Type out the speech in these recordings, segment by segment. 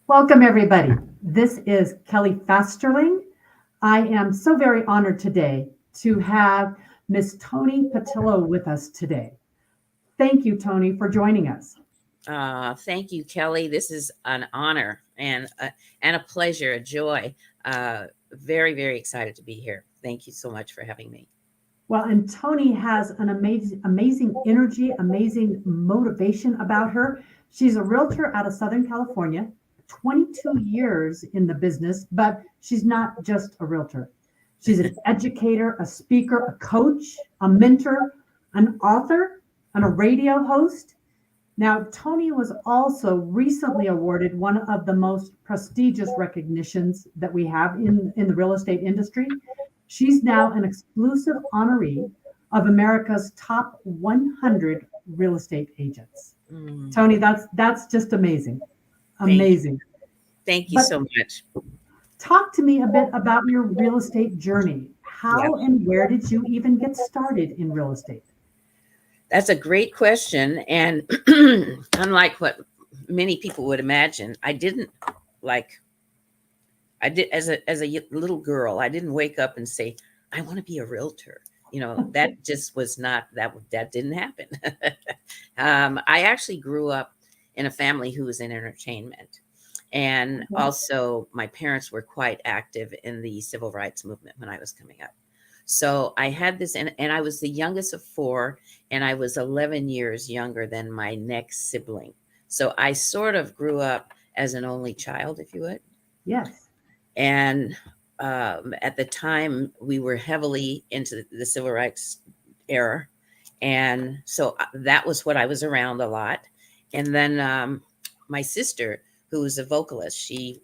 Welcome, everybody. This is Kelly Fasterling. I am so very honored today to have Miss Toni Patillo with us today. Thank you, Toni, for joining us. Thank you, Kelly. This is an honor and a pleasure, a joy. Very, very excited to be here. Thank you so much for having me. Well, and Toni has an amazing energy, amazing motivation about her. She's a realtor out of Southern California, 22 years in the business, but she's not just a realtor. She's an educator, a speaker, a coach, a mentor, an author, and a radio host. Now, Toni was also recently awarded one of the most prestigious recognitions that we have in the real estate industry. She's now an exclusive honoree of America's top 100 real estate agents. Mm, Toni, that's just amazing. thank you. Amazing. Thank you But so much. talk to me a bit about your real estate journey. Yeah, How and where did you even get started in real estate? that's a great question. And unlike what many people would imagine, like I did as a little girl. I didn't wake up and say, "I want to be a realtor." That just was not that didn't happen. I actually grew up in a family who was in entertainment. And Okay. also, my parents were quite active in the civil rights movement when I was coming up. So I had this, and I was the youngest of four, and I was 11 years younger than my next sibling. So I sort of grew up as an only child, if you would. Yes. And at the time, we were heavily into the civil rights era. And so that was what I was around a lot. And then my sister, who was a vocalist, she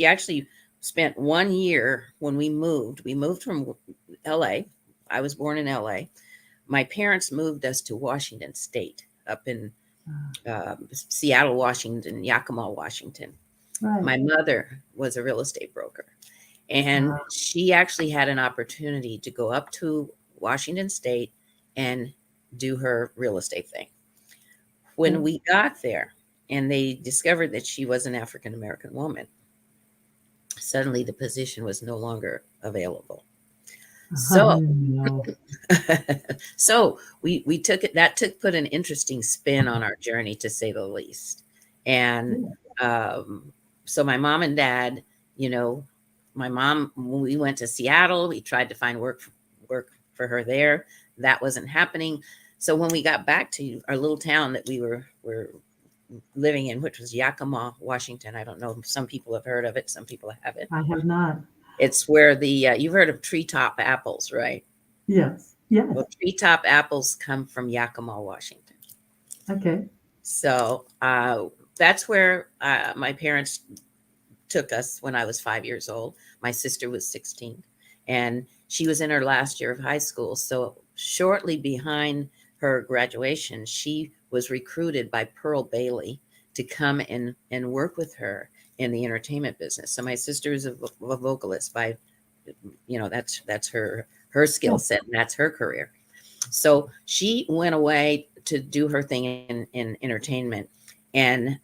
actually spent 1 year when we moved. We moved from LA. I was born in LA. My parents moved us to Washington State, up in Seattle, Washington, Yakima, Washington. Right. My mother was a real estate broker, and Uh, she actually had an opportunity to go up to Washington State and do her real estate thing. When we got there and they discovered that she was an African American woman, suddenly the position was no longer available. oh, So no. so we took it that took put an interesting spin on our journey, to say the least. And um, so my mom and dad, you know, my mom, when we went to Seattle, we tried to find work for her there. That wasn't happening. So when we got back to our little town that we were living in, which was Yakima, Washington. I don't know. Some people have heard of it. Some people haven't. I have not. It's where you've heard of treetop apples, right? Yes. Yes. Well, treetop apples come from Yakima, Washington. Okay. So that's where my parents took us when I was 5 years old. My sister was 16, and she was in her last year of high school. So shortly behind her graduation, she was recruited by Pearl Bailey to come and work with her in the entertainment business. So my sister is a vocalist by, that's her skill Yes. set, and that's her career. So she went away to do her thing in entertainment. And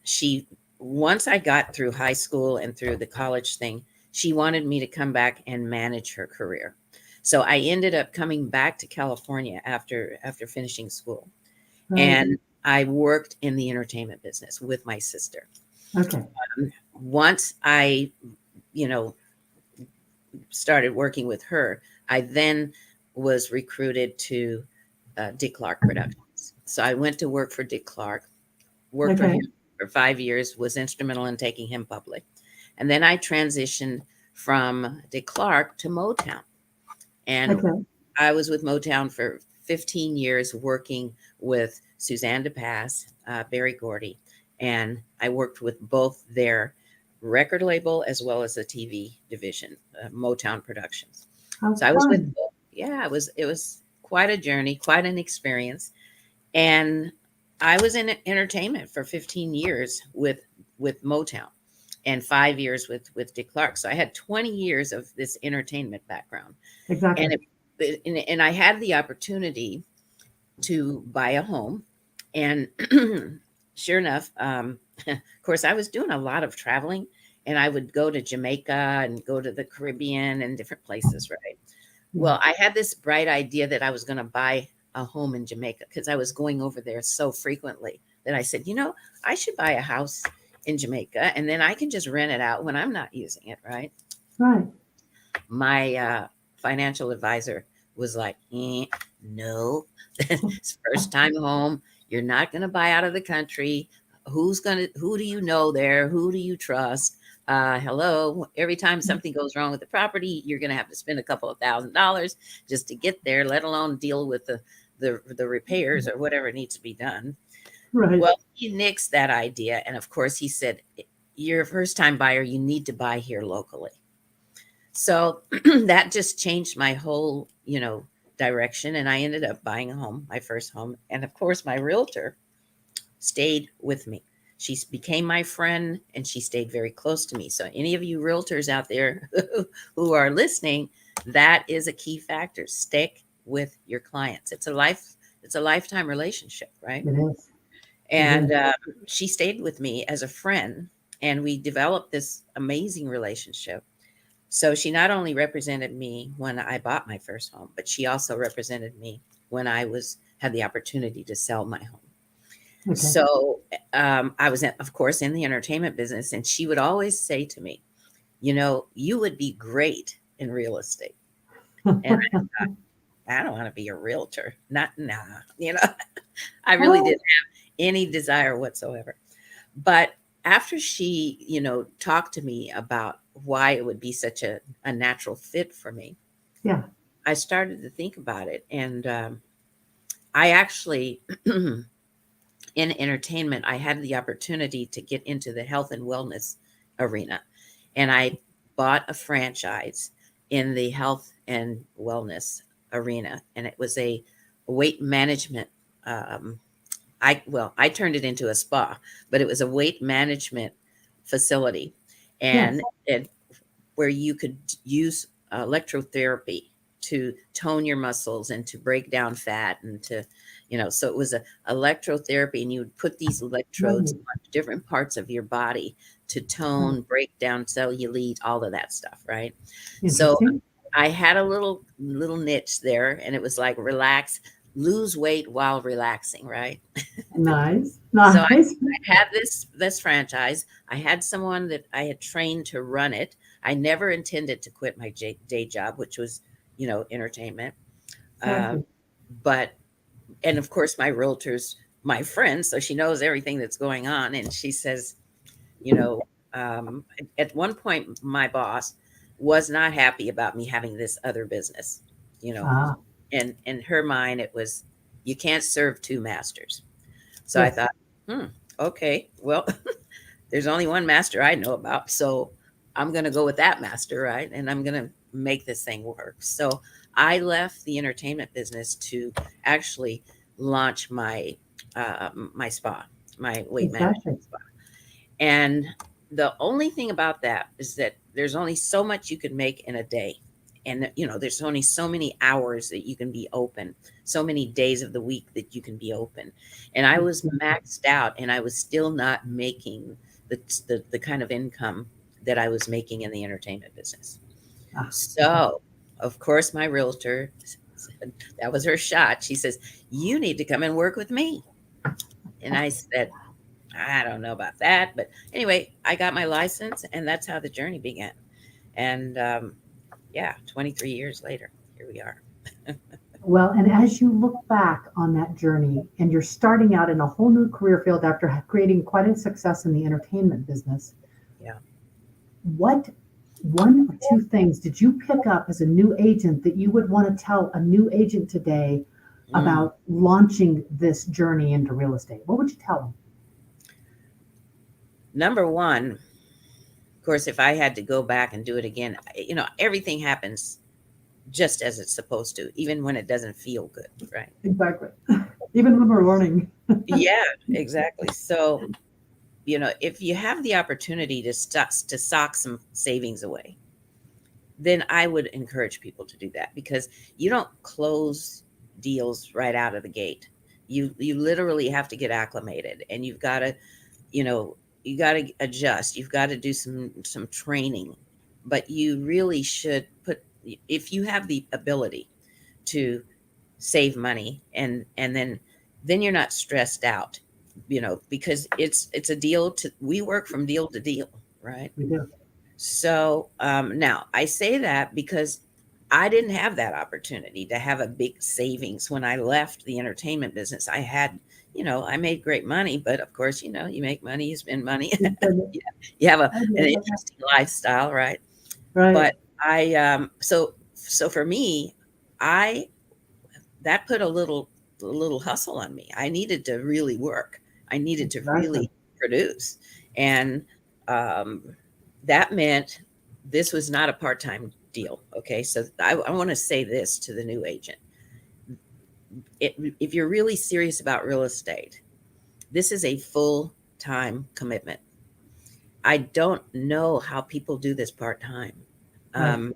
once I got through high school and through the college thing, she wanted me to come back and manage her career. So I ended up coming back to California after finishing school. Right. And I worked in the entertainment business with my sister. Okay. Once I, you know, started working with her, I then was recruited to Dick Clark Productions. So I went to work for Dick Clark, worked for Okay. him for 5 years, was instrumental in taking him public. And then I transitioned from Dick Clark to Motown. And Okay. I was with Motown for 15 years, working with Suzanne DePass, Barry Gordy, and I worked with both their record label as well as the TV division, Motown Productions. How So I was with fun. both. Yeah, it was quite a journey, quite an experience, and I was in entertainment for 15 years with Motown, and 5 years with Dick Clark. So I had 20 years of this entertainment background, Exactly. and and I had the opportunity to buy a home, and sure enough, of course, I was doing a lot of traveling, and I would go to Jamaica and go to the Caribbean and different places, right? Yeah. Well, I had this bright idea that I was going to buy a home in Jamaica because I was going over there so frequently that I said, I should buy a house in Jamaica and then I can just rent it out when I'm not using it, right? Right. My financial advisor was like, no, it's first time home. You're not going to buy out of the country. Who do you know there? Who do you trust? Hello. Every time something goes wrong with the property, you're going to have to spend a couple of $1,000s just to get there, let alone deal with the repairs or whatever needs to be done. Right. Well, he nixed that idea. And of course, he said, you're a first time buyer. You need to buy here locally. So that just changed my whole, direction. And I ended up buying a home, my first home. And of course, my realtor stayed with me. She became my friend and she stayed very close to me. So any of you realtors out there who are listening, that is a key factor. Stick with your clients. It's a lifetime relationship, right? It is. And she stayed with me as a friend, and we developed this amazing relationship. So she not only represented me when I bought my first home, but she also represented me when I had the opportunity to sell my home. Okay. So I was, of course, in the entertainment business, and she would always say to me, you would be great in real estate. And I don't want to be a realtor. Nah. I really didn't have any desire whatsoever. But after she, talked to me about why it would be such a natural fit for me, Yeah. I started to think about it. And I actually, in entertainment, I had the opportunity to get into the health and wellness arena. And I bought a franchise in the health and wellness arena. And it was a weight management. I turned it into a spa, but it was a weight management facility, and where you could use electrotherapy to tone your muscles and to break down fat and to, so it was a electrotherapy, and you would put these electrodes on different parts of your body to tone, break down cellulite, all of that stuff, right? So I had a little niche there, and it was like lose weight while relaxing, right? Nice. So I had this franchise. I had someone that I had trained to run it. I never intended to quit my day job, which was, entertainment. But of course, my realtor's my friend, so she knows everything that's going on. And she says, at one point, my boss was not happy about me having this other business, and in her mind, it was, you can't serve two masters. So I thought, okay, well, there's only one master I know about. So I'm going to go with that master, right? And I'm going to make this thing work. So I left the entertainment business to actually launch my my spa, my weight management spa. And the only thing about that is that there's only so much you can make in a day. And, there's only so many hours that you can be open, so many days of the week that you can be open. And I was maxed out, and I was still not making the kind of income that I was making in the entertainment business. So, of course, my realtor, that was her shot. She says, you need to come and work with me. And I said, I don't know about that. But anyway, I got my license, and that's how the journey began. And 23 years later, here we are. Well, and as you look back on that journey and you're starting out in a whole new career field after creating quite a success in the entertainment business, what one or two things did you pick up as a new agent that you would want to tell a new agent today about launching this journey into real estate? What would you tell them? Number one, of course, if I had to go back and do it again, everything happens just as it's supposed to, even when it doesn't feel good, right? Exactly. Even when we're learning. Yeah, exactly. So, if you have the opportunity to sock some savings away, then I would encourage people to do that, because you don't close deals right out of the gate. You literally have to get acclimated, and you've got to, you got to adjust. You've got to do some training, but you really should put, if you have the ability to save money, and then you're not stressed out, because it's a deal to, we work from deal to deal, right? We do. So now I say that because I didn't have that opportunity to have a big savings when I left the entertainment business. I had, I made great money, but of course, you make money, you spend money. You have an interesting lifestyle, right? Right. But so for me, I that put a little hustle on me. I needed to really work. I needed to Exactly. really produce, and um, that meant this was not a part-time deal. Okay, so I want to say this to the new agent: if you're really serious about real estate, this is a full-time commitment. I don't know how people do this part-time. Right. Um,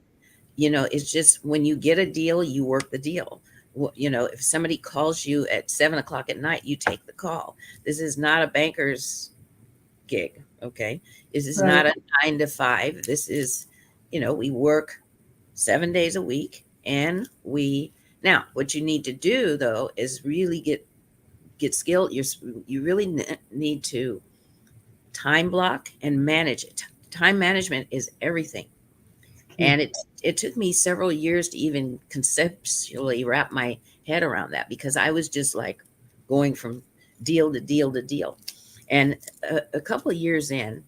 it's just when you get a deal, you work the deal. If somebody calls you at 7 o'clock at night, you take the call. This is not a banker's gig. Okay. This is Right. not a 9 to 5. This is, we work 7 days a week, and now what you need to do though is really get skilled. You really need to time block and manage it. Time management is everything. And it took me several years to even conceptually wrap my head around that, because I was just like going from deal to deal to deal. And a couple of years in,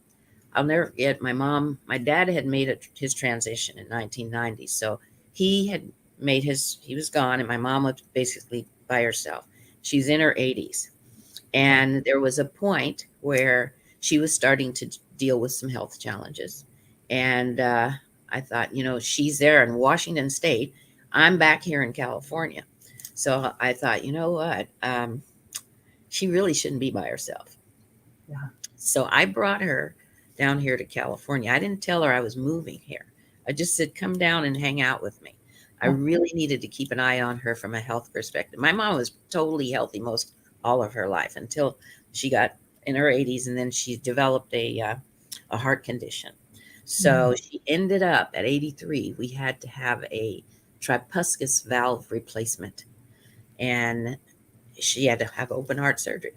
I'll never forget, my dad had made his transition in 1990. So he had he was gone, and my mom was basically by herself. She's in her 80s. And there was a point where she was starting to deal with some health challenges. And I thought, she's there in Washington State. I'm back here in California. So I thought, you know what? She really shouldn't be by herself. Yeah. So I brought her down here to California. I didn't tell her I was moving here. I just said, come down and hang out with me. I Yeah. really needed to keep an eye on her from a health perspective. My mom was totally healthy most all of her life until she got in her 80s, and then she developed a heart condition. So she ended up at 83. We had to have a tricuspid valve replacement, and she had to have open heart surgery.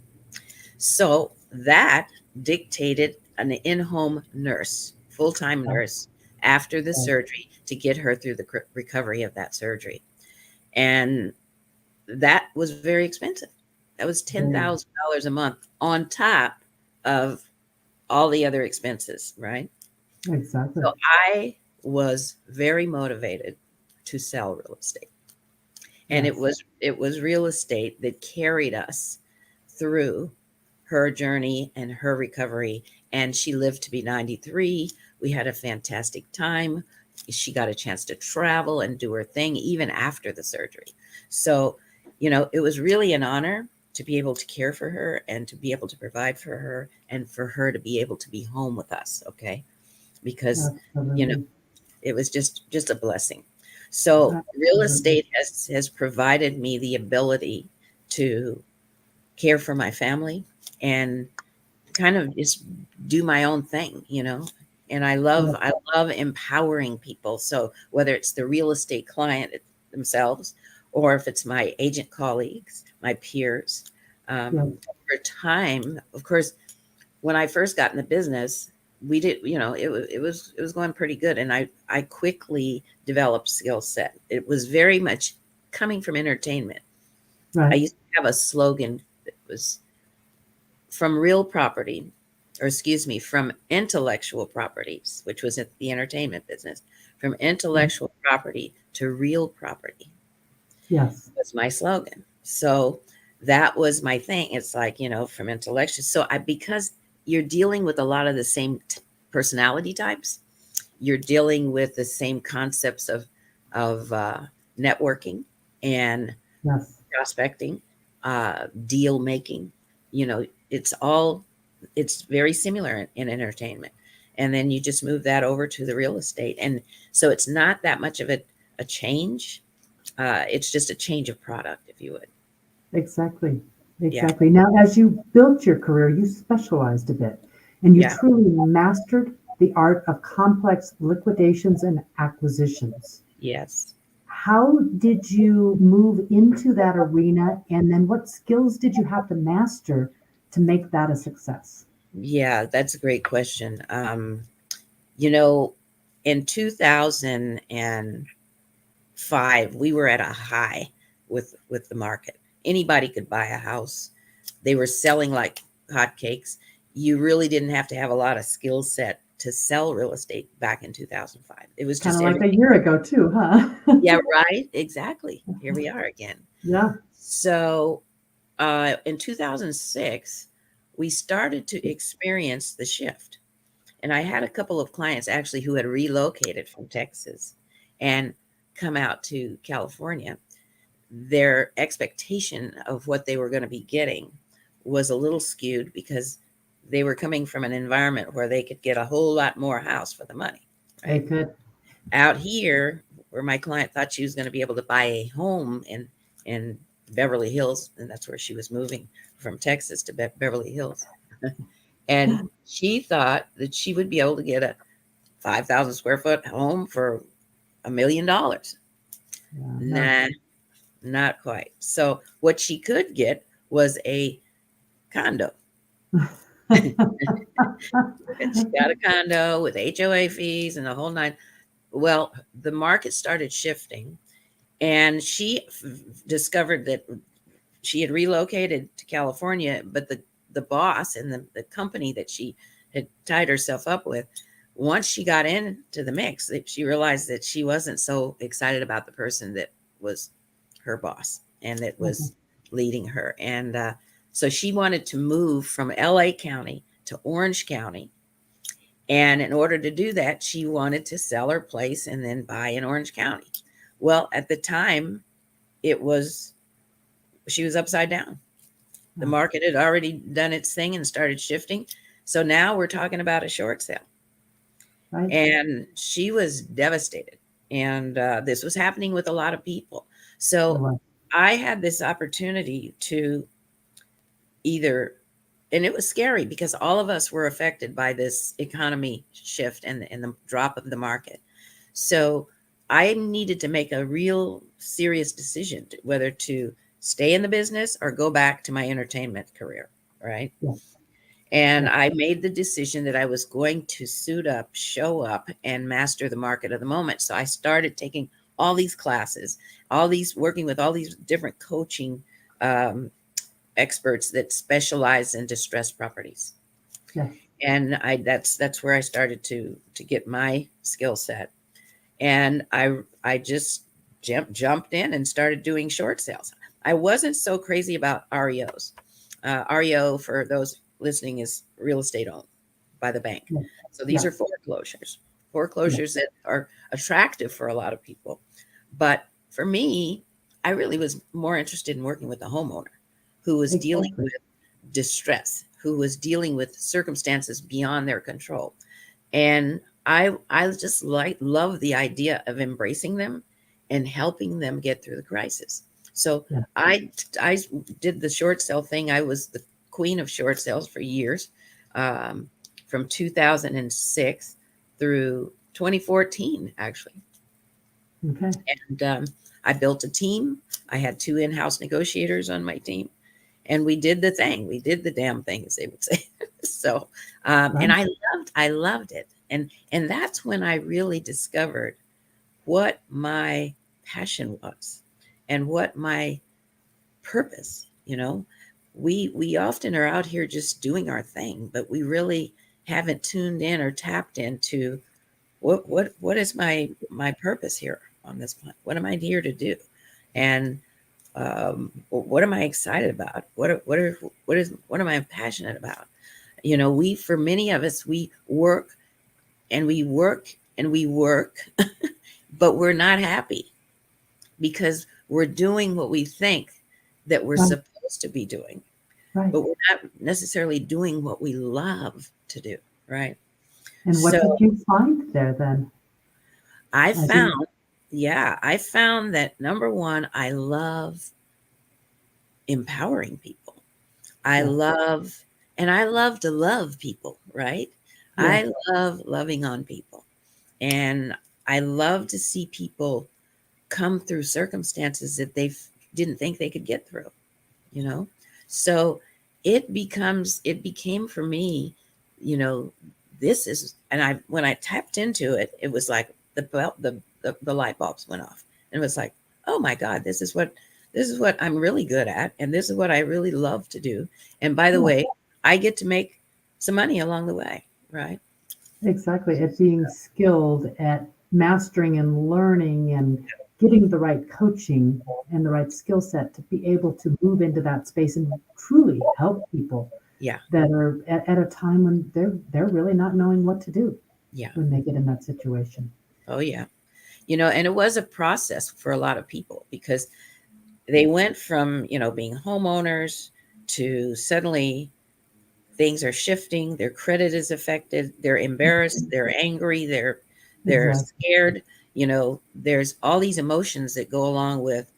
So that dictated an in-home nurse, full-time nurse, after the surgery to get her through the recovery of that surgery. And that was very expensive. That was $10,000 a month on top of all the other expenses, right? Exactly. So I was very motivated to sell real estate. And Yes. it was real estate that carried us through her journey and her recovery. And she lived to be 93. We had a fantastic time. She got a chance to travel and do her thing even after the surgery. So, it was really an honor to be able to care for her and to be able to provide for her, and for her to be able to be home with us. Okay. Because, Absolutely. it was just a blessing. So real Absolutely. estate has provided me the ability to care for my family and kind of just do my own thing. And Yes. I love empowering people. So whether it's the real estate client themselves, or if it's my agent colleagues, my peers, Yes. over time, of course, when I first got in the business, we did, it was going pretty good. And I quickly developed skill set. It was very much coming from entertainment. I Right. used to have a slogan that was from real property, or excuse me, from intellectual properties, which was at the entertainment business, from intellectual property to real property Yes. was my slogan. So that was my thing. It's like, from intellectual. So because you're dealing with a lot of the same personality types, you're dealing with the same concepts of networking and Yes. prospecting, deal making. It's very similar in entertainment. And then you just move that over to the real estate. And so it's not that much of a change. It's just a change of product, if you would. Exactly. Yeah. Exactly. Now, as you built your career, you specialized a bit. and you Yeah. truly mastered the art of complex liquidations and acquisitions. Yes. How did you move into that arena? And then what skills did you have to master to make that a success? Yeah, that's a great question. You know, in 2005, we were at a high with the market. Anybody could buy a house. They were selling like hotcakes. You really didn't have to have a lot of skill set to sell real estate back in 2005. It was Kind just of like a everything. year ago, too, huh? Yeah, right. Exactly. Here we are again. Yeah. So in 2006, we started to experience the shift. And I had a couple of clients actually who had relocated from Texas and come out to California. Their expectation of what they were going to be getting was a little skewed because they were coming from an environment where they could get a whole lot more house for the money, They right? could. Out here, where my client thought she was going to be able to buy a home in Beverly Hills, and that's where she was moving from Texas to Beverly Hills. And she thought that she would be able to get a 5,000 square foot home for $1 million. Yeah, no. Nah, not quite. So what she could get was a condo. And she got a condo with HOA fees and the whole nine. Well, the market started shifting, and she discovered that she had relocated to California, but the boss and the company that she had tied herself up with, once she got into the mix, she realized that she wasn't so excited about the person that was her boss and that Mhm. was leading her. And so she wanted to move from LA County to Orange County. And in order to do that, she wanted to sell her place and then buy in Orange County. Well, at the time, it was, she was upside down. The Yeah, market had already done its thing and started shifting. So now we're talking about a short sale. right. And she was devastated. And this was happening with a lot of people. It So was. I had this opportunity to either, and it was scary because all of us were affected by this economy shift and the drop of the market. So I needed to make a real serious decision whether to stay in the business or go back to my entertainment career. Right. Yeah, And yeah. I made the decision that I was going to suit up, show up, and master the market of the moment. So I started taking all these classes, all these working with all these different coaching um, experts that specialize in distressed properties. Yes. And that's where I started to get my skill set. And I just jumped in and started doing short sales. I wasn't so crazy about REOs. REO, for those listening, is real estate owned by the bank. Yeah. So these Yeah. are foreclosures, Yeah. that are attractive for a lot of people. But for me, I really was more interested in working with the homeowner who was dealing Exactly. with distress, who was dealing with circumstances beyond their control. And I just love the idea of embracing them and helping them get through the crisis. So Yeah. I did the short sale thing. I was the queen of short sales for years, um, from 2006 through 2014, actually. Okay. And I built a team. I had two in-house negotiators on my team, and we did the thing. We did the damn thing, as they would say. So, and Right. I loved it, and that's when I really discovered what my passion was and what my purpose. We often are out here just doing our thing, but we really haven't tuned in or tapped into what is my purpose here on this planet. What am I here to do? And what am I excited about? What am I passionate about? We, for many of us, we work and we work and we work, but we're not happy because we're doing what we think that we're Right. supposed to be doing, Right. but we're not necessarily doing what we love to do. Right. And what So did you find there then? I As you, found, yeah, I found that number one, I love empowering people. I yeah. love And I love to love people, right? Yeah. I love loving on people. And I love to see people come through circumstances that didn't think they could get through, you know? So it became for me, you know, this is, and when I tapped into it, it was like the light bulbs went off. And it was like, oh my God, this is what I'm really good at. And this is what I really love to do. And by the Yeah. way, I get to make some money along the way, right? Exactly. At being skilled at mastering and learning and getting the right coaching and the right skill set to be able to move into that space and truly help people Yeah. that are at a time when they're really not knowing what to do Yeah. when they get in that situation. Oh yeah. You know, and it was a process for a lot of people because they went from, you know, being homeowners to suddenly things are shifting, their credit is affected, they're embarrassed, they're angry, they're Exactly. scared. You know, there's all these emotions that go along with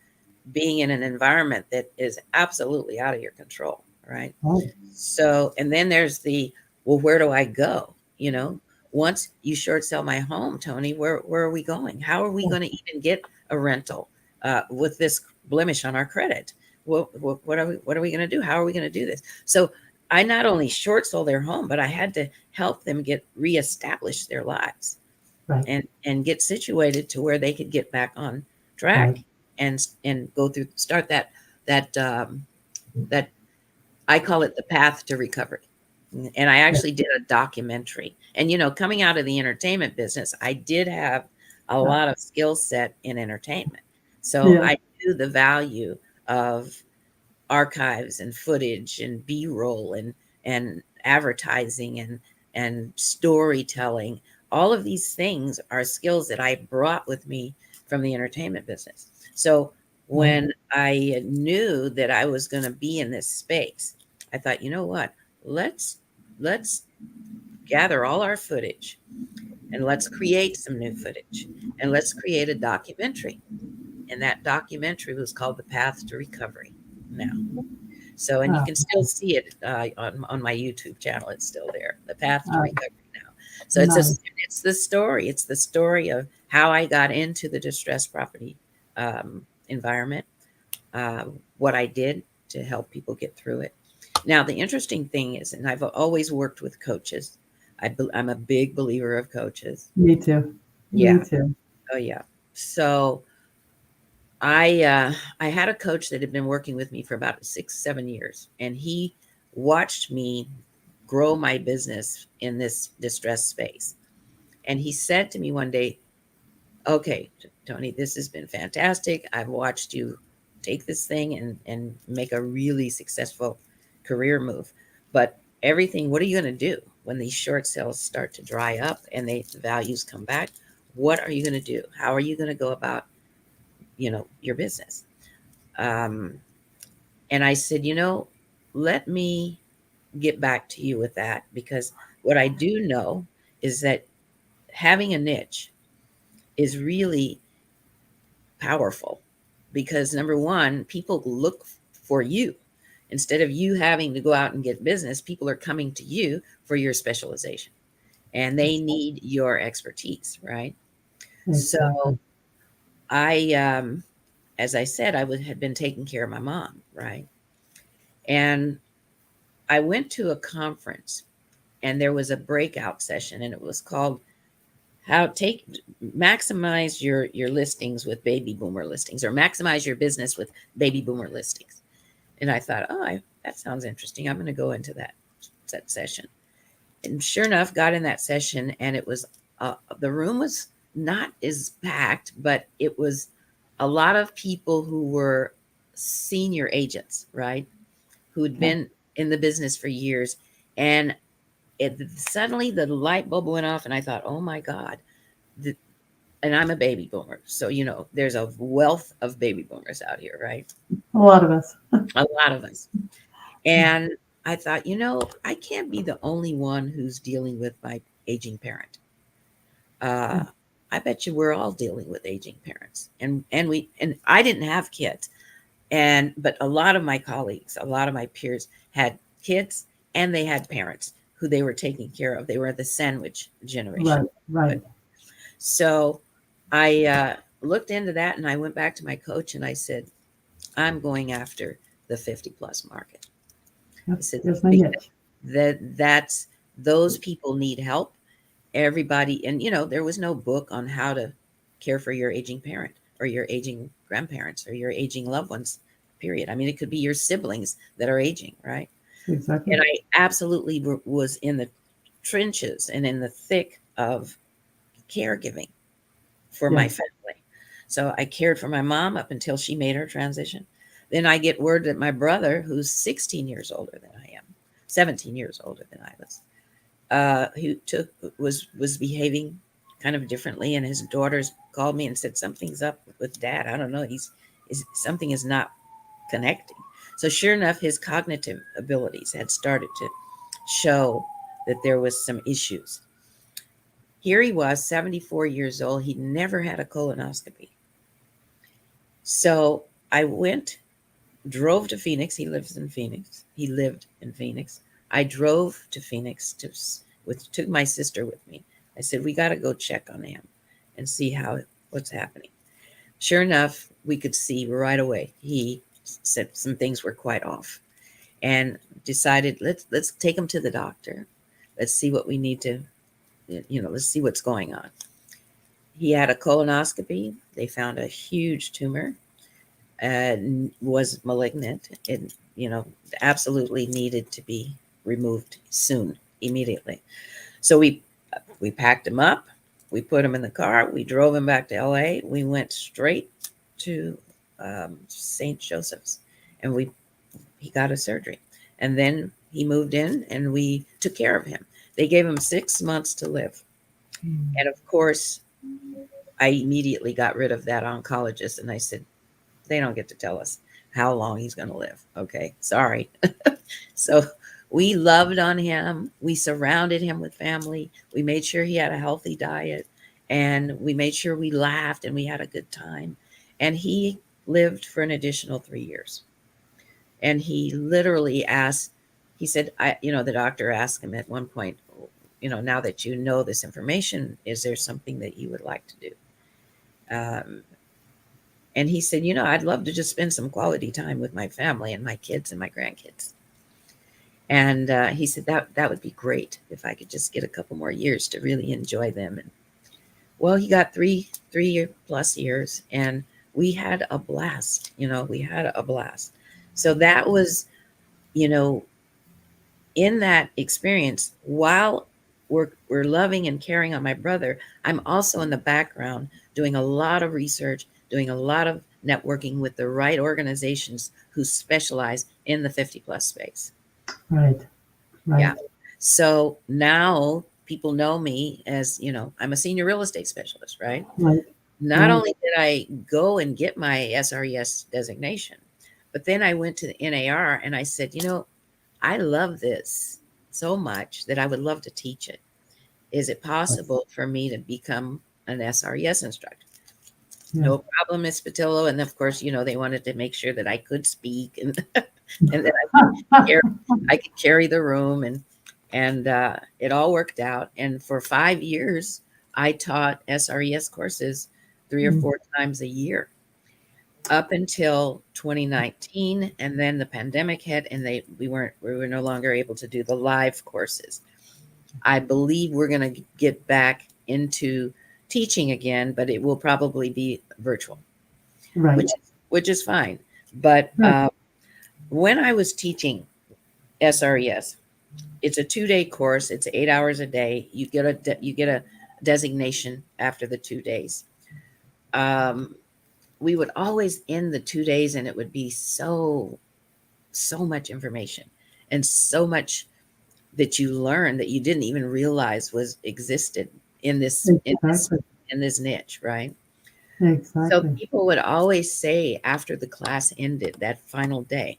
being in an environment that is absolutely out of your control, right? Right. So, and then there's the, well, where do I go? You know, once you short sell my home, Tony, where are we going? How are we Yeah. going to even get a rental with this blemish on our credit? What are we going to do? How are we going to do this? So I not only short sold their home, but I had to help them get reestablish their lives Right. and get situated to where they could get back on track Right. and go through start that that I call it the path to recovery. And I Yeah. actually did a documentary. And you know, coming out of the entertainment business, I did have a Yeah. lot of skill set in entertainment. So Yeah. I knew the value of archives and footage and b-roll and advertising and storytelling. All of these things are skills that I brought with me from the entertainment business. So Right. when I knew that I was going to be in this space, I thought, you know what, let's gather all our footage and let's create some new footage and let's create a documentary. And that documentary was called The Path to Recovery. Now, so, and you Oh, can still see it on my YouTube channel. It's still there. The Path to oh, Recovery now. So nice. it's the story. It's the story of how I got into the distressed property environment. What I did to help people get through it. Now, the interesting thing is, and I've always worked with coaches. I'm a big believer of coaches. Me too. Me Yeah. too. Oh yeah. So I had a coach that had been working with me for about 6, 7 years, and he watched me grow my business in this distressed space. And he said to me one day, "Okay, Tony, this has been fantastic. I've watched you take this thing and make a really successful career move. But everything, what are you going to do when these short sales start to dry up and the values come back? What are you going to do? How are you going to go about, you know, your business?" Um, and I said, you know, let me get back to you with that because what I do know is that having a niche is really powerful because number one, people look for you. Instead of you having to go out and get business, people are coming to you for your specialization and they need your expertise, right? So Exactly. I, as I said, had been taking care of my mom, right? And I went to a conference and there was a breakout session and it was called how take maximize your listings with baby boomer listings or maximize your business with baby boomer listings. And I thought, oh, that sounds interesting. I'm going to go into that session. And sure enough, got in that session and it was the room was not as packed, but it was a lot of people who were senior agents, right? Who had Okay. been in the business for years. And suddenly the light bulb went off and I thought, oh my God. And I'm a baby boomer. So, you know, there's a wealth of baby boomers out here, right? A lot of us. A lot of us. And I thought, you know, I can't be the only one who's dealing with my aging parent. Uh, I bet you we're all dealing with aging parents. And I didn't have kids. But a lot of my colleagues, a lot of my peers had kids and they had parents who they were taking care of. They were the sandwich generation. Right. Right. So I looked into that, and I went back to my coach and I said, I'm going after the 50 plus market. I Yep. said, There's my because niche. that's those people need help. Everybody, and there was no book on how to care for your aging parent or your aging grandparents or your aging loved ones, period. I mean, it could be your siblings that are aging, right? Exactly. And I absolutely was in the trenches and in the thick of caregiving for my Yes. family. So I cared for my mom up until she made her transition. Then I get word that my brother, who's 16 years older than I am, 17 years older than I was, who was behaving kind of differently, and his daughters called me and said something's up with dad. I don't know. Something is not connecting. So sure enough, his cognitive abilities had started to show that there was some issues. Here he was, 74 years old. He never had a colonoscopy. So I drove to Phoenix. He lives in Phoenix. He lived in Phoenix. I drove to Phoenix took my sister with me. I said, we got to go check on him and see what's happening. Sure enough, we could see right away. He said some things were quite off, and decided let's take him to the doctor. Let's see what we need to, let's see what's going on. He had a colonoscopy. They found a huge tumor and was malignant. It, absolutely needed to be removed soon, immediately. So we packed him up. We put him in the car. We drove him back to LA. We went straight to St. Joseph's, and he got a surgery. And then he moved in, and we took care of him. They gave him 6 months to live. And of course, I immediately got rid of that oncologist, and I said, they don't get to tell us how long he's going to live. Okay, sorry. So we loved on him. We surrounded him with family. We made sure he had a healthy diet, and we made sure we laughed and we had a good time. And he lived for an additional 3 years. And he literally asked, he said, the doctor asked him at one point, now that you know this information, is there something that you would like to do? And he said, I'd love to just spend some quality time with my family and my kids and my grandkids. And he said that would be great if I could just get a couple more years to really enjoy them. And well, he got 3 plus years, and we had a blast. We had a blast. So that was, in that experience, while we're loving and caring on my brother, I'm also in the background doing a lot of research, doing a lot of networking with the right organizations who specialize in the 50 plus space. Right. Right. Yeah. So now people know me as, I'm a senior real estate specialist, right? Right. Not only did I go and get my SRES designation, but then I went to the NAR and I said, I love this so much that I would love to teach it. Is it possible for me to become an SRES instructor? Yeah. No problem, Miss Patillo. And of course, they wanted to make sure that I could speak and and that I could carry the room, and it all worked out. And for 5 years, I taught SRES courses 3 or 4 times a year up until 2019, and then the pandemic hit, and we were no longer able to do the live courses. I believe we're going to get back into teaching again, but it will probably be virtual, Right. which is fine. But Right. when I was teaching SRES, it's a 2-day course. It's 8 hours a day. You get a designation after the 2 days. We would always end the 2 days, and it would be so much information and so much that you learn that you didn't even realize was existed in this Exactly. in this niche, right? Exactly. So people would always say after the class ended, that final day,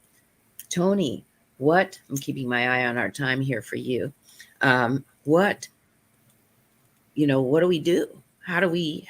Toni, I'm keeping my eye on our time here for you. What do we do? How do we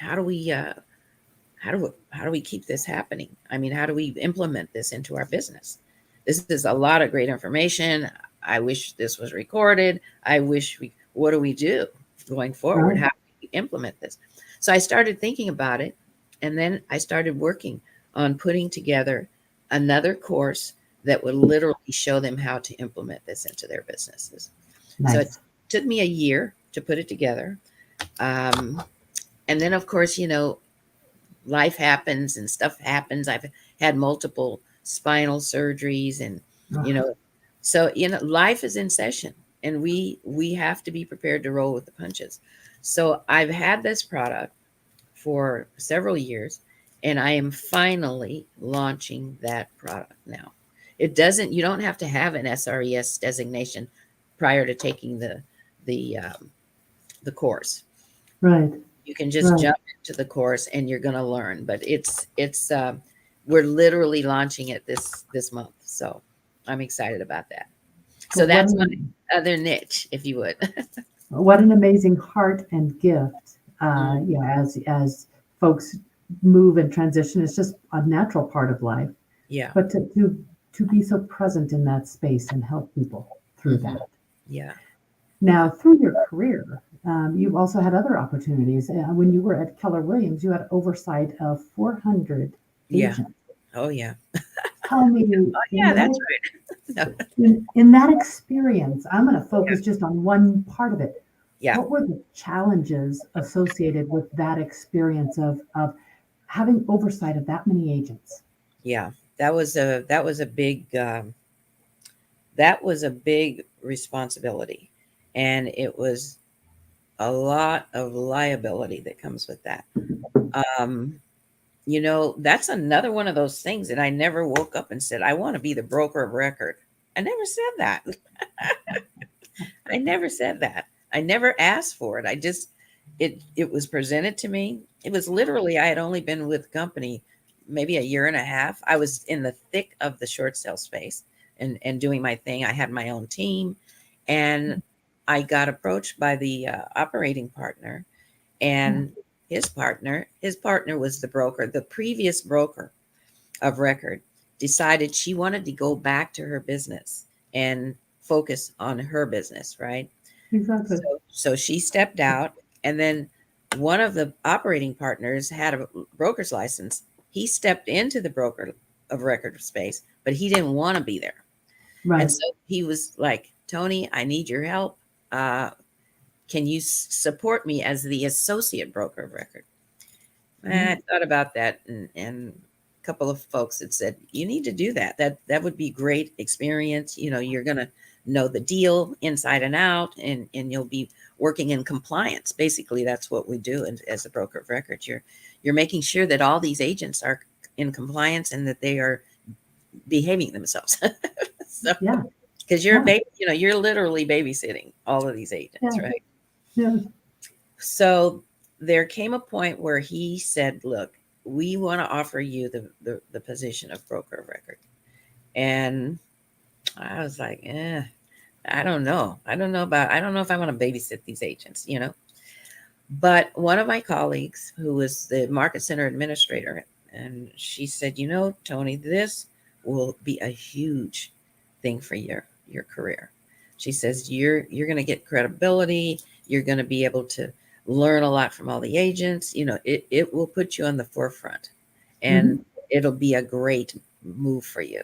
keep this happening? I mean, how do we implement this into our business? This is a lot of great information. I wish this was recorded. I wish what do we do going forward? Right. How do we implement this? So I started thinking about it. And then I started working on putting together another course that would literally show them how to implement this into their businesses. So it Nice. took me a year to put it together. Um, and then, of course, life happens and stuff happens. I've had multiple spinal surgeries and, you Ugh, know, so, life is in session and we have to be prepared to roll with the punches. So I've had this product for several years and I am finally launching that product now. You don't have to have an SRES designation prior to taking the the course. right. You can just Right. jump into the course and you're going to learn, but it's we're literally launching it this month. So I'm excited about that. So But that's my other niche, if you would. what an amazing heart and gift. Mm, Yeah, as folks move and transition, it's just a natural part of life. yeah. But to be so present in that space and help people through Hmm. that. Yeah. Now, through your career, you've also had other opportunities. When you were at Keller Williams, you had oversight of 400 Yeah. agents. Oh yeah. Tell me, Oh yeah, that's right. No, in that experience, I'm going to yeah. focus just on one part of it. Yeah. What were the challenges associated with that experience of having oversight of that many agents? Yeah. That was a big responsibility. And it was a lot of liability that comes with that. Um, that's another one of those things that I never woke up and said, I want to be the broker of record. I never said that. I never said that. I never asked for it. It was presented to me. It was literally, I had only been with the company maybe a year and a half. I was in the thick of the short sale space and doing my thing. I had my own team and I got approached by the operating partner Yeah, and his partner was the broker. The previous broker of record decided she wanted to go back to her business and focus on her business, right? exactly. So she stepped out, and then one of the operating partners had a broker's license. He stepped into the broker of record space, but he didn't want to be there. And Right. so he was like, Toni, I need your help. Uh, can you support me as the associate broker of record? Yeah. I thought about that, and a couple of folks had said you need to do that. That would be great experience. You're gonna know the deal inside and out, and you'll be working in compliance. Basically, that's what we do as a broker of records. You're making sure that all these agents are in compliance and that they are behaving themselves. So, Yeah. because you're a Yeah. baby, you're literally babysitting all of these agents, Yeah. right? Yeah. So there came a point where he said, look, we want to offer you the position of broker of record. And I was like, I don't know. I don't know if I want to babysit these agents. But one of my colleagues, who was the market center administrator, and she said, Toni, this will be a huge thing for your career. She says you're going to get credibility. You're going to be able to learn a lot from all the agents. It will put you on the forefront, and Hmm. it'll be a great move for you.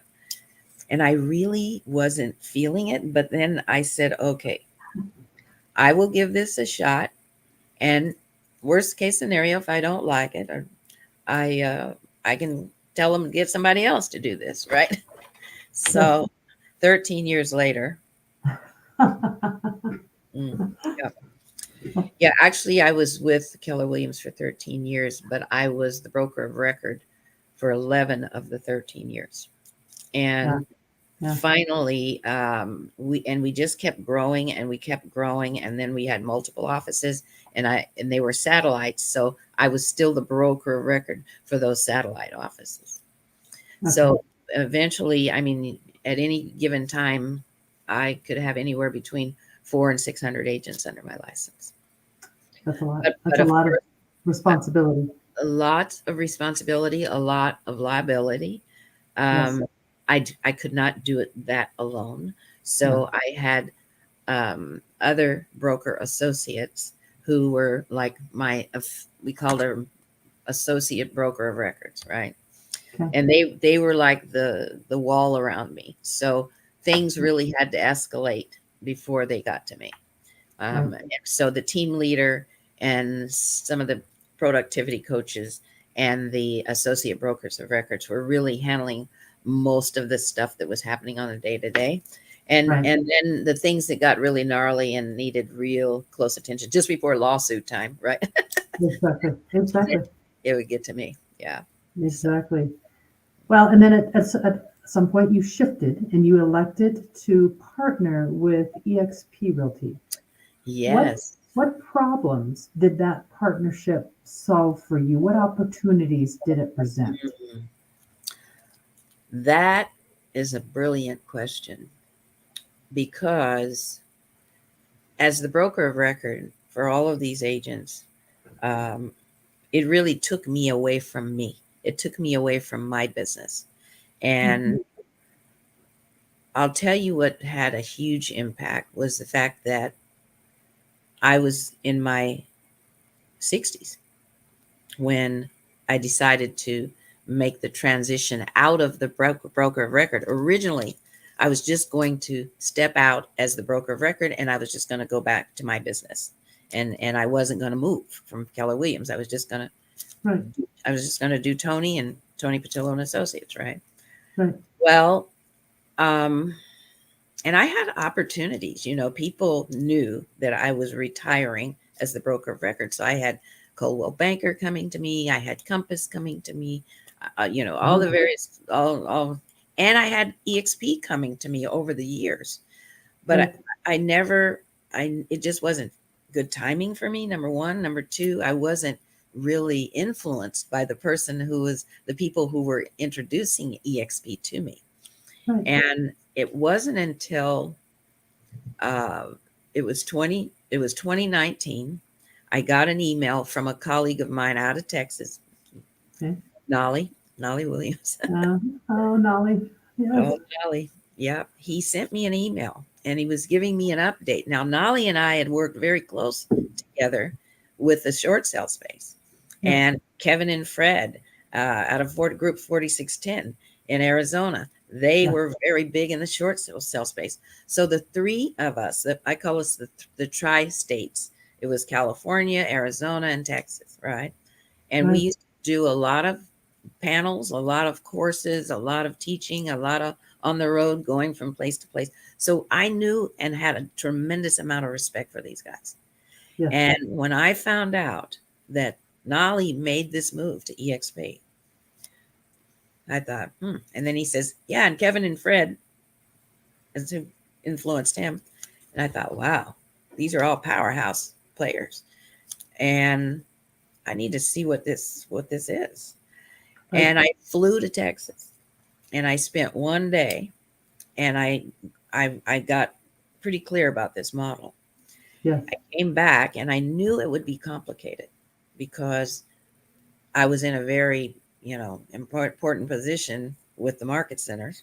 And I really wasn't feeling it, but then I said, okay, I will give this a shot. And worst case scenario, if I don't like it, or I can tell them to get somebody else to do this, right? Sure. So 13 years later, mm, yeah, yeah, actually, I was with Keller Williams for 13 years, but I was the broker of record for 11 of the 13 years. Yeah. And Yeah. finally, we just kept growing and we kept growing, and then we had multiple offices, and they were satellites, so I was still the broker of record for those satellite offices. Okay. So eventually, I mean, at any given time, I could have anywhere between 400 and 600 agents under my license. That's a lot. But That's a of lot of course, responsibility. a lot of responsibility, a lot of liability. Yes. Um, I could not do it that alone. So I had other broker associates who were like we called her associate broker of records, right? Okay. And they were like the wall around me. So things really had to escalate before they got to me. Right. So the team leader and some of the productivity coaches and the associate brokers of records were really handling most of the stuff that was happening on a day to day. And Right. and then the things that got really gnarly and needed real close attention just before lawsuit time, right? Exactly. Exactly. It would get to me. Yeah. So Exactly. Well, and then at some point you shifted and you elected to partner with EXP Realty. What yes. what problems did that partnership solve for you? What opportunities did it present? Mhm. That is a brilliant question because as the broker of record for all of these agents, um, it really took me away from me. It took me away from my business. Mhm. And I'll tell you what had a huge impact was the fact that I was in my 60s when I decided to make the transition out of the broker of record. Originally, I was just going to step out as the broker of record and I was just going to go back to my business. And I wasn't going to move from Keller Williams. Right. I was just going to do Toni and Toni Patillo and Associates, right? Right. Well, um, and I had opportunities. People knew that I was retiring as the broker of record. So I had Coldwell Banker coming to me. I had Compass coming to me. All the Wow. various, all, and I had EXP coming to me over the years. But Right. I never, it just wasn't good timing for me. Number one. Number two, I wasn't really influenced by the people who were introducing EXP to me. Right. And it wasn't until uh, it was 2019. I got an email from a colleague of mine out of Texas, Okay. Nolly Williams. Oh, Nolly. Yes. Oh, Nolly. Yeah. He sent me an email and he was giving me an update. Now, Nolly and I had worked very close together with the short sale space. Yes. And Kevin and Fred out of Group 4610 in Arizona, they Yes. were very big in the short sale space. So the three of us, that I call us the tri-states, it was California, Arizona, and Texas, right? And we Right. used to do a lot of panels, a lot of courses, a lot of teaching, a lot of on the road going from place to place. So I knew and had a tremendous amount of respect for these guys. Yes. And when I found out that Nolly made this move to EXP, I thought, And then he says, yeah, and Kevin and Fred is who influenced him. And I thought, wow, these are all powerhouse players. And I need to see what this is. Right. And I flew to Texas and I spent one day and I got pretty clear about this model. Yes. I came back and I knew it would be complicated because I was in a very, important position with the market centers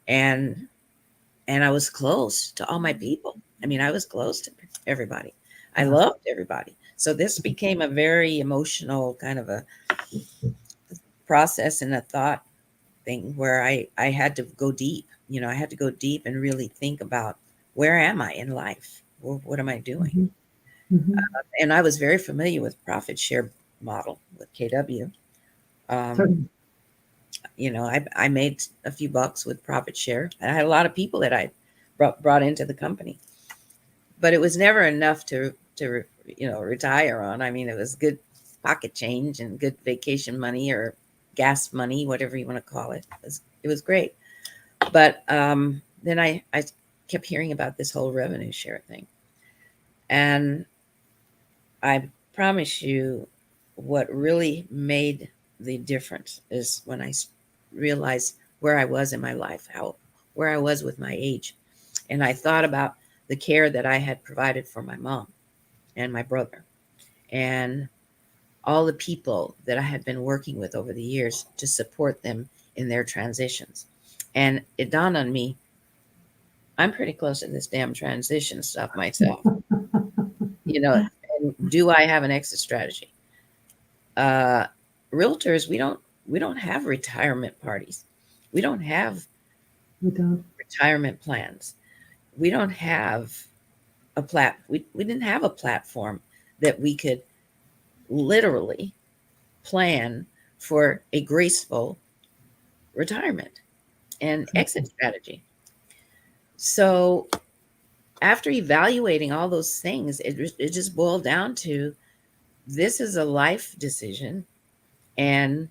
and I was close to all my people. I mean, I was close to everybody. I Yeah. loved everybody. So this became a very emotional kind of a process and a thought thing where I had to go deep. I had to go deep and really think about where am I in life? What am I doing? Hmm. Hmm. And I was very familiar with profit share model with KW. Um, Certainly. I made a few bucks with profit share. I had a lot of people that I brought into the company, but it was never enough to retire on. I mean, it was good pocket change and good vacation money or gas money, whatever you want to call it. It was great. But then I kept hearing about this whole revenue share thing. And I promise you, what really made the difference is when I realized where I was in my life, where I was with my age. And I thought about the care that I had provided for my mom and my brother and all the people that I had been working with over the years to support them in their transitions. And it dawned on me, I'm pretty close to this damn transition stuff myself. You know, and do I have an exit strategy? Uh, Realtors, we don't have retirement parties. We don't have We don't. retirement plans. We don't have we didn't have a platform that we could literally plan for a graceful retirement and exit strategy. So after evaluating all those things, it just boiled down to this is a life decision, and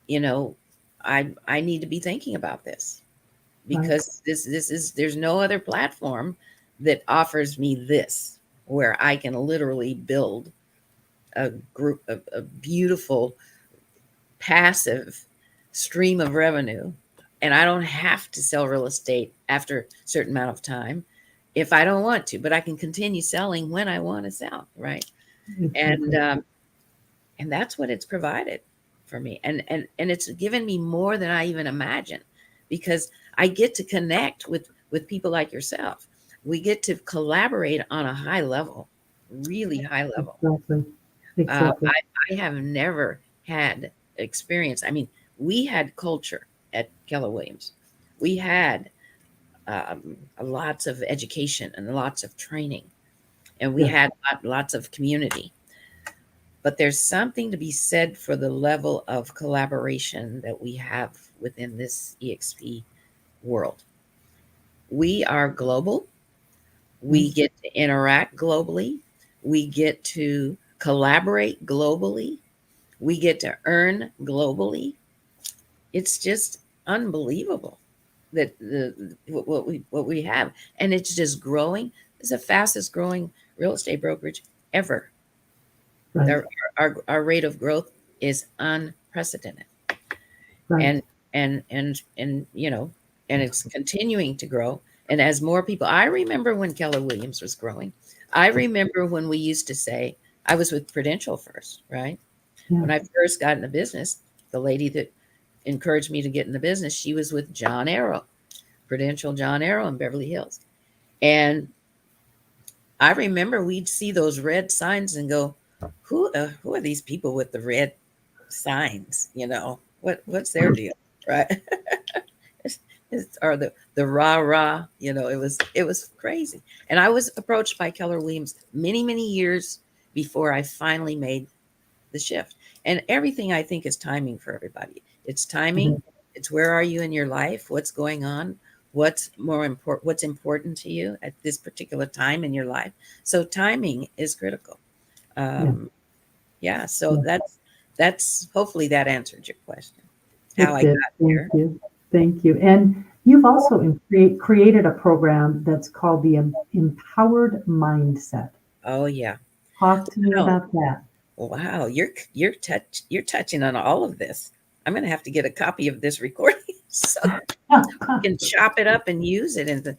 you know, I need to be thinking about this Right. because this is there's no other platform that offers me this where I can literally build a beautiful passive stream of revenue, and I don't have to sell real estate after a certain amount of time if I don't want to, but I can continue selling when I want to sell, right? And Exactly. and that's what it's provided for me, and it's given me more than I even imagined, because I get to connect with people like yourself. We get to collaborate on a high level, really high level. Exactly. Exactly. I have never had experience. I mean, we had culture at Keller Williams. We had lots of education and lots of training, and we Yeah. had lots of community. But there's something to be said for the level of collaboration that we have within this EXP world. We are global. We Yes. get to interact globally. We get to collaborate globally. We get to earn globally. It's just unbelievable that what we have, and it's just growing. It's the fastest growing real estate brokerage ever. Right. Our rate of growth is unprecedented, Right. and and you know, and it's continuing to grow. And as more people, I remember when Keller Williams was growing. I remember when we used to say, I was with Prudential first, right? Yeah. When I first got in the business, the lady that encouraged me to get in the business, she was with John Arrow, Prudential John Arrow in Beverly Hills. And I remember we'd see those red signs and go, who are these people with the red signs? You know, what's their deal, right? Or the rah rah, you know, it was crazy. And I was approached by Keller Williams many years before I finally made the shift. And everything, I think, is timing for everybody. It's timing. Mhm. It's where are you in your life? What's going on? What's important to you at this particular time in your life? So timing is critical. Yeah. Yeah. So Yeah. that's hopefully that answered your question. How It I did. got Thank here. you. Thank you. And you've also created a program that's called the Empowered Mindset. Oh yeah. Talk to me Oh about that. wow. You're touching on all of this. I'm gonna have to get a copy of this recording so I can chop it up and use it in the.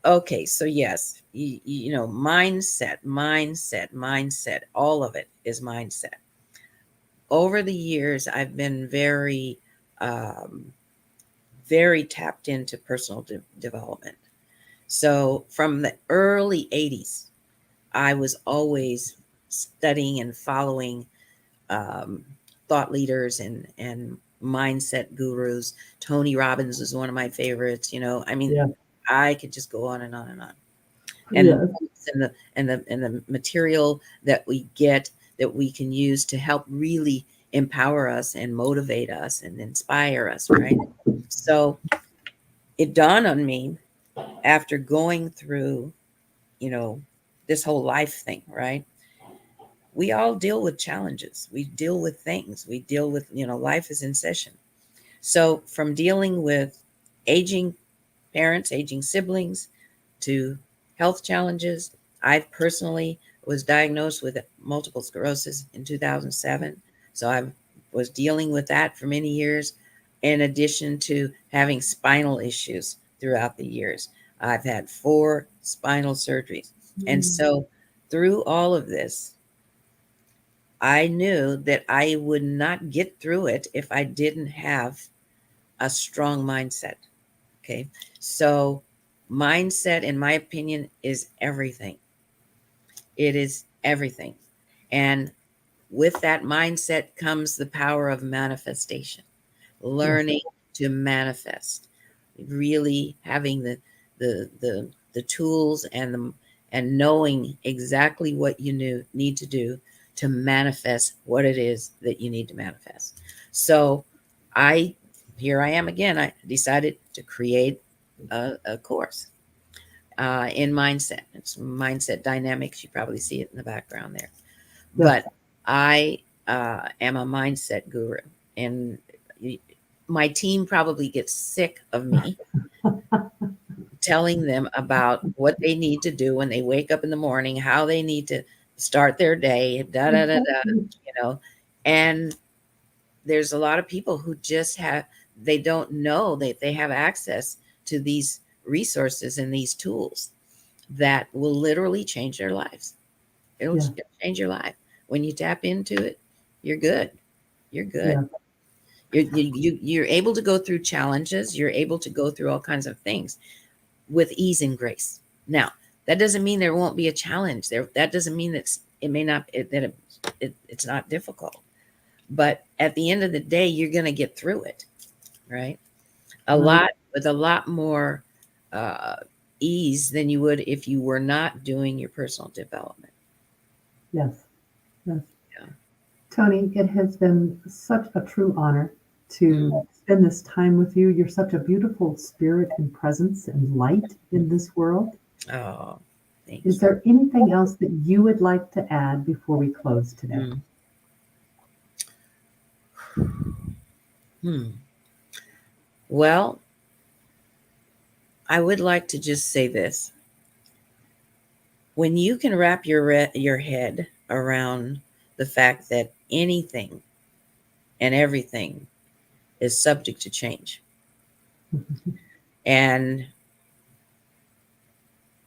Okay, so yes, mindset, all of it is mindset. Over the years, I've been um, very tapped into personal development. So from the early 80s, I was always studying and following um, thought leaders and mindset gurus. Tony Robbins is one of my favorites. I mean, Yeah. I could just go on and on and on. And the Yes. books and the material that we get that we can use to help really empower us and motivate us and inspire us, right? So it dawned on me after going through, you know, this whole life thing, right? We all deal with challenges. We deal with things. We deal with, life is in session. So from dealing with aging parents, aging siblings, to health challenges. I personally was diagnosed with multiple sclerosis in 2007. So I was dealing with that for many years, in addition to having spinal issues throughout the years. I've had 4 spinal surgeries. And Mm. so through all of this, I knew that I would not get through it if I didn't have a strong mindset. Okay. So mindset, in my opinion, is everything. It is everything. And with that mindset comes the power of manifestation, Yes. learning to manifest, really having the tools and knowing exactly what you need to do to manifest what it is that you need to manifest. So I here I am again. I decided to create a course in mindset. It's mindset dynamics. You probably see it in the background there. Yes. But I am a mindset guru, and my team probably gets sick of me telling them about what they need to do when they wake up in the morning, how they need to start their day, da da da da, Exactly. you know. And there's a lot of people who just they don't know that they have access to these resources and these tools that will literally change their lives. It'll Yeah. change your life. When you tap into it, you're good. You're good. Yeah. You're able to go through challenges. You're able to go through all kinds of things with ease and grace. Now, that doesn't mean there won't be a challenge there. That doesn't mean that it may not it's not difficult. But at the end of the day, you're going to get through it, right? Right. With a lot more uh, ease than you would if you were not doing your personal development. Yes. Yes. Yeah. Toni, it has been such a true honor Mm. to spend this time with you. You're such a beautiful spirit and presence and light in this world. Oh, thank Is you. there anything else that you would like to add before we close today? Mm. Hmm. Well, I would like to just say this. When you can wrap your head around the fact that anything and everything is subject to change, and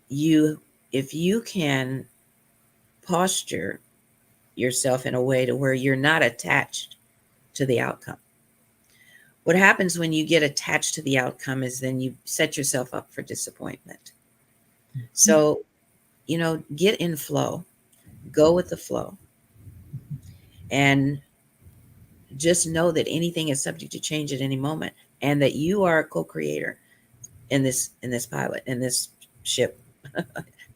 you if you can posture yourself in a way to where you're not attached to the outcome. What happens when you get attached to the outcome is then you set yourself up for disappointment. So, get in flow, go with the flow, and just know that anything is subject to change at any moment, and that you are a co-creator in this pilot, in this ship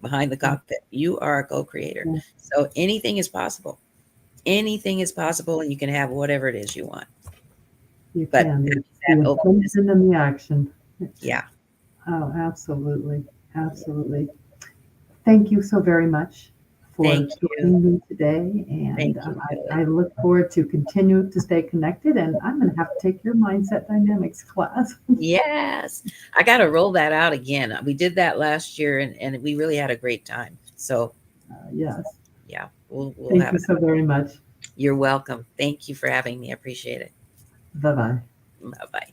behind the cockpit. You are a co-creator. Yeah, So anything is possible. Anything is possible, and you can have whatever it is you want. you But can. having It's the that openness, intention and the action. yeah. Oh, absolutely. Absolutely. Thank you so very much for Thank you. joining me today. And Thank you, I Julie. look forward to continue to stay connected. And I'm going to have to take your Mindset Dynamics class. Yes. I got to roll that out again. We did that last year, and we really had a great time. So, Yes. yeah, we'll Thank have you it. so very much. You're welcome. Thank you for having me. I appreciate it. Bye bye. Bye bye.